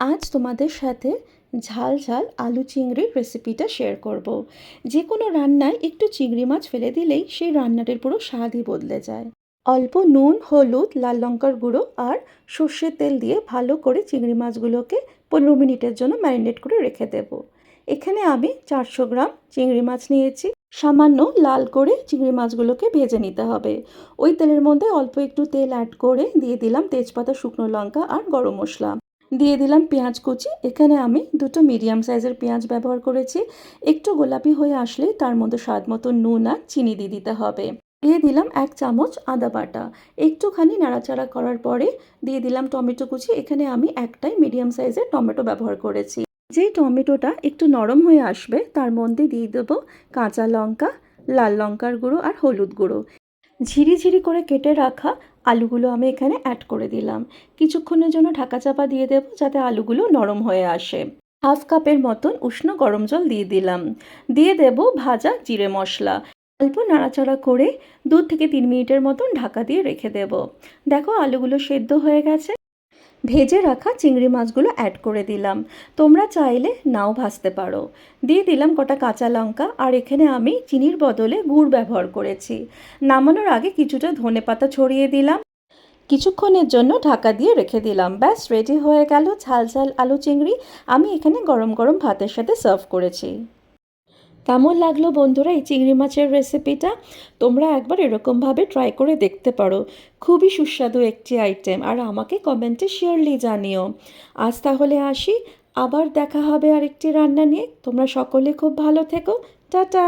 আজ তোমাদের সাথে ঝাল ঝাল আলু চিংড়ির রেসিপিটা শেয়ার করব। যে কোনো রান্নায় একটু চিংড়ি মাছ ফেলে দিলেই সেই রান্নাটির পুরো স্বাদই বদলে যায়। অল্প নুন, হলুদ, লাল লঙ্কার গুঁড়ো আর সর্ষের তেল দিয়ে ভালো করে চিংড়ি মাছগুলোকে 15 মিনিটের জন্য ম্যারিনেট করে রেখে দেব। এখানে আমি 400 গ্রাম চিংড়ি মাছ নিয়েছি। সামান্য লাল করে চিংড়ি মাছগুলোকে ভেজে নিতে হবে। ওই তেলের মধ্যে অল্প একটু তেল অ্যাড করে দিয়ে দিলাম তেজপাতা, শুকনো লঙ্কা আর গরম মশলা। দিয়ে দিলাম পেঁয়াজ কুচি। এখানে আমি দুটো মিডিয়াম সাইজের পেঁয়াজ ব্যবহার করেছি। একটু গোলাপি হয়ে আসলে তার মধ্যে স্বাদ মতো নুন আর চিনি দিয়ে দিতে হবে। দিয়ে দিলাম 1 চামচ আদা বাটা। একটুখানি নাড়াচাড়া করার পরে দিয়ে দিলাম টমেটো কুচি। এখানে আমি একটাই মিডিয়াম সাইজের টমেটো ব্যবহার করেছি। যেই টমেটোটা একটু নরম হয়ে আসবে তার মধ্যে দিয়ে দেবো কাঁচা লঙ্কা, লাল লঙ্কার গুঁড়ো আর হলুদ গুঁড়ো। ঝিরিঝিরি করে কেটে রাখা আলুগুলো আমি এখানে অ্যাড করে দিলাম। কিছুক্ষণের জন্য ঢাকা চাপা দিয়ে দেব যাতে আলুগুলো নরম হয়ে আসে। হাফ কাপের মতন উষ্ণ গরম জল দিয়ে দিলাম। দিয়ে দেব ভাজা জিরে মশলা। অল্প নাড়াচাড়া করে 2 থেকে 3 মিনিটের মতন ঢাকা দিয়ে রেখে দেব। দেখো আলুগুলো সেদ্ধ হয়ে গেছে। ভেজে রাখা চিংড়ি মাছগুলো অ্যাড করে দিলাম। তোমরা চাইলে নাও ভাজতে পারো। দিয়ে দিলাম কটা কাঁচা লঙ্কা আর এখানে আমি চিনির বদলে গুড় ব্যবহার করেছি। নামানোর আগে কিছুটা ধনেপাতা ছড়িয়ে দিলাম। কিছুক্ষণের জন্য ঢাকা দিয়ে রেখে দিলাম। ব্যাস রেডি হয়ে গেল ঝাল ঝাল আলু চিংড়ি। আমি এখানে গরম গরম ভাতের সাথে সার্ভ করেছি। কেমন লাগলো বন্ধুরা এই চিংড়ি মাছের রেসিপিটা? তোমরা একবার এরকমভাবে ট্রাই করে দেখতে পারো। খুবই সুস্বাদু একটি আইটেম, আর আমাকে কমেন্টে শিওরলি জানিও। আজ তাহলে আসি, আবার দেখা হবে আরেকটি রান্না নিয়ে। তোমরা সকলে খুব ভালো থেকো। টাটা।